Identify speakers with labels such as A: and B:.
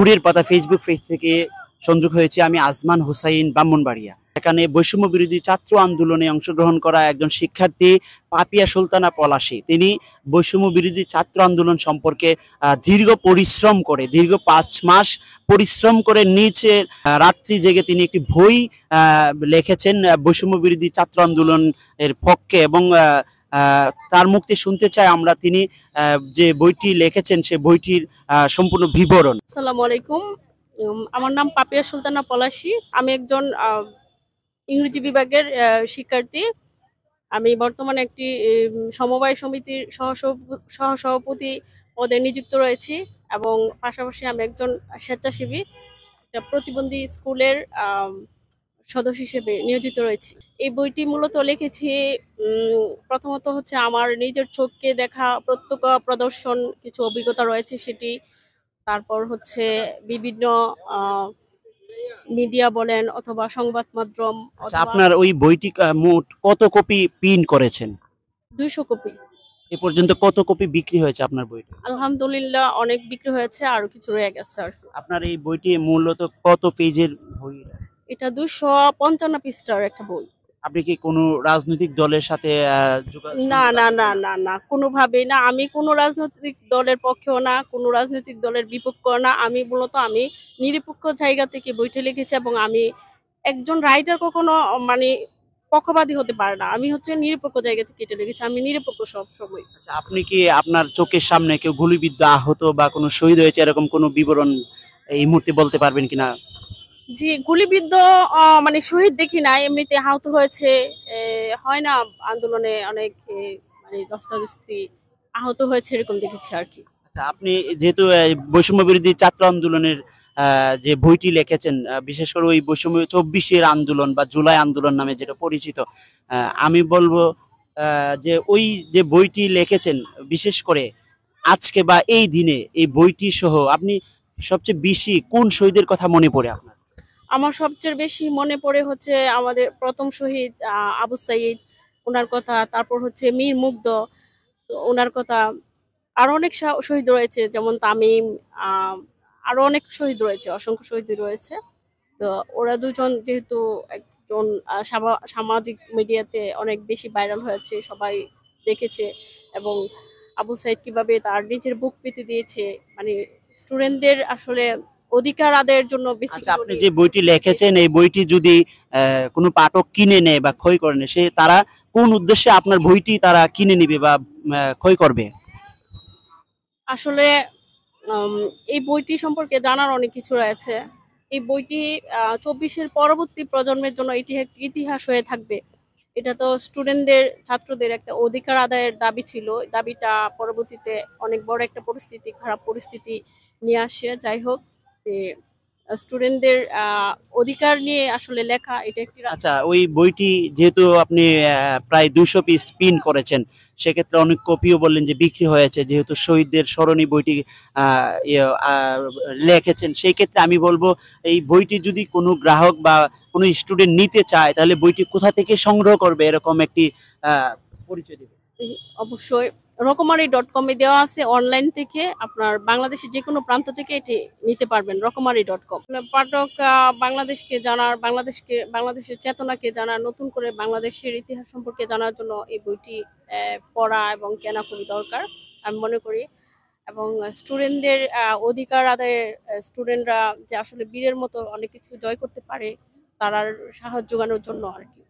A: ঘুরের পাতা Facebook page থেকে সংযোগ হয়েছে। আমি আজমান হোসাইন, ব্রাহ্মণবাড়িয়া। এখানে বৈষম্য বিরোধী ছাত্র আন্দোলনে অংশগ্রহণ করা একজন শিক্ষার্থী পাপিয়া সুলতানা পলাশী। তিনি বৈষম্য বিরোধী ছাত্র আন্দোলন সম্পর্কে দীর্ঘ পরিশ্রম করে, দীর্ঘ 5 মাস পরিশ্রম করে নিচে রাত্রি জেগে তিনি একটি বই লিখেছেন বৈষম্য বিরোধী ছাত্র আন্দোলনের পক্ষে, এবং তার মুক্তি শুনতে চাই আমরা। তিনি যে বইটি লিখেছেন সে বইটির সম্পূর্ণ বিবরণ।
B: আসসালামু আলাইকুম। আমার নাম পাপিয়া সুলতানা পলাশী। আমি একজন ইংরেজি বিভাগের শিক্ষার্থী। আমি বর্তমানে একটি সমবায় সমিতির সহসভাপতি পদে নিযুক্ত রয়েছি, এবং পাশাপাশি আমি একজন স্বেচ্ছাসেবী একটা প্রতিবন্ধী স্কুলের সদস্য হিসেবে নিয়োজিত রয়েছি। এই বইটি মূলত লিখেছি প্রথমত হচ্ছে আমার নিজের চোখকে দেখা প্রত্যক্ষ প্রদর্শন কিছু অভিজ্ঞতা রয়েছে সেটি, তারপর হচ্ছে বিভিন্ন মিডিয়া বলেন অথবা সংবাদ মাধ্যম।
A: আপনার ওই বইটি মোট কত কপি প্রিন্ট করেছেন?
B: 200 কপি।
A: এ পর্যন্ত কত কপি বিক্রি হয়েছে আপনার বইটি?
B: আলহামদুলিল্লাহ অনেক বিক্রি হয়েছে, আরো কিছু রয়ে গেছে আর কি।
A: আপনার এই বইটি মূলত কত পেজের বই?
B: এটা 255 পৃষ্ঠার একটা বই।
A: আপনি কি কোনো রাজনৈতিক দলের সাথে
B: না না না না না, কোনোভাবেই না। আমি কোনো রাজনৈতিক দলের পক্ষেও না, কোনো রাজনৈতিক দলের বিপক্ষেও না। আমি মূলত নিরপেক্ষ জায়গা থেকে বইটা লিখেছি, এবং আমি একজন রাইটার কখনো মানে পক্ষপাতী হতে পারে না। আমি হচ্ছে নিরপেক্ষ জায়গা থেকে এটা লিখেছি, আমি নিরপেক্ষ সব সময়।
A: আচ্ছা, আপনি কি আপনার চোখের সামনে কেউ গুলিবিদ্ধ, আহত বা কোনো শহীদ হয়েছে এরকম কোনো বিবরণ এই মুহূর্তে বলতে পারবেন কিনা?
B: জি, গুলিবিদ্ধ মানে শহীদ দেখি না, এমনিতে আহত হয়েছে। হয় না আন্দোলনে অনেক মানে ধস্তাধস্তি, আহত হয়েছে এরকম দেখেছি আর কি।
A: আচ্ছা, আপনি যেহেতু বৈষম্য বিরোধী ছাত্র আন্দোলনের যে বইটি লিখেছেন, বিশেষ করে ওই বৈষম্য 24-এর আন্দোলন বা জুলাই আন্দোলন নামে যেটা পরিচিত, আমি বলবো যে ওই যে বইটি লিখেছেন, বিশেষ করে আজকে বা এই দিনে এই বইটি সহ আপনি সবচেয়ে বেশি কোন শহীদের কথা মনে পড়ে আপনার?
B: আমার সবচেয়ে বেশি মনে পড়ে হচ্ছে আমাদের প্রথম শহীদ আবু সাইদ, ওনার কথা। তারপর হচ্ছে মীর মুগ্ধ, তো ওনার কথা। আরো অনেক শহীদ রয়েছে, যেমন তামিম। আরো অনেক শহীদ রয়েছে, অসংখ্য শহীদ রয়েছে। তো ওরা দুজন যেহেতু একজন সামাজিক মিডিয়াতে অনেক বেশি ভাইরাল হয়েছে, সবাই দেখেছে। এবং আবু সাইদ কিভাবে তার নিজের বুক পেতে দিয়েছে, মানে স্টুডেন্টদের আসলে অধিকার আদায়ের জন্য
A: আচ্ছা, আপনি যে বইটি লিখেছেন এই বইটি যদি কোনো পাঠক কিনে নেয় বা ক্রয় করে নেয়, সে তারা কোন উদ্দেশ্যে আপনার বইটি তারা কিনে নিবে বা ক্রয় করবে?
B: আসলে এই বইটি সম্পর্কে জানার অনেক কিছু রয়েছে। এই বইটি 24-এর পরবর্তী প্রজন্মের জন্য এটি একটি ইতিহাস হয়ে থাকবে। এটা তো স্টুডেন্টদের, ছাত্রদের একটা অধিকার আদায়ের দাবি ছিল। দাবিটা পরবর্তীতে অনেক বড় একটা পরিস্থিতি, খারাপ পরিস্থিতি নিয়ে আসে। যাই হোক, স্টুডেন্টদের অধিকার নিয়ে আসলে লেখা এটা একটি।
A: আচ্ছা, ওই বইটি যেহেতু আপনি প্রায় 200 পিস প্রিন্ট করেছেন, সেক্ষেত্রে অনেক কপিও বললেন যে বিক্রি হয়েছে, যেহেতু শহীদদের স্মরণী বইটি লিখেছেন, সেই ক্ষেত্রে আমি বলবো এই বইটি যদি কোনো গ্রাহক বা কোনো স্টুডেন্ট নিতে চায়, তাহলে বইটি কোথা থেকে সংগ্রহ করবে এরকম একটি পরিচয় দেবে।
B: অবশ্যই রকমারি.com-এ দেওয়া আছে, অনলাইন থেকে আপনার বাংলাদেশের যে কোনো প্রান্ত থেকে এটি নিতে পারবেন। রকমারি.com পাঠক বাংলাদেশকে জানার, বাংলাদেশের চেতনাকে জানার, নতুন করে বাংলাদেশের ইতিহাস সম্পর্কে জানার জন্য এই বইটি পড়া এবং কেনা খুবই দরকার আমি মনে করি। এবং স্টুডেন্টদের অধিকার আদায়ের, স্টুডেন্টরা যে আসলে বীরের মতো অনেক কিছু জয় করতে পারে, তার সাহায্য জোগানোর জন্য আর কি।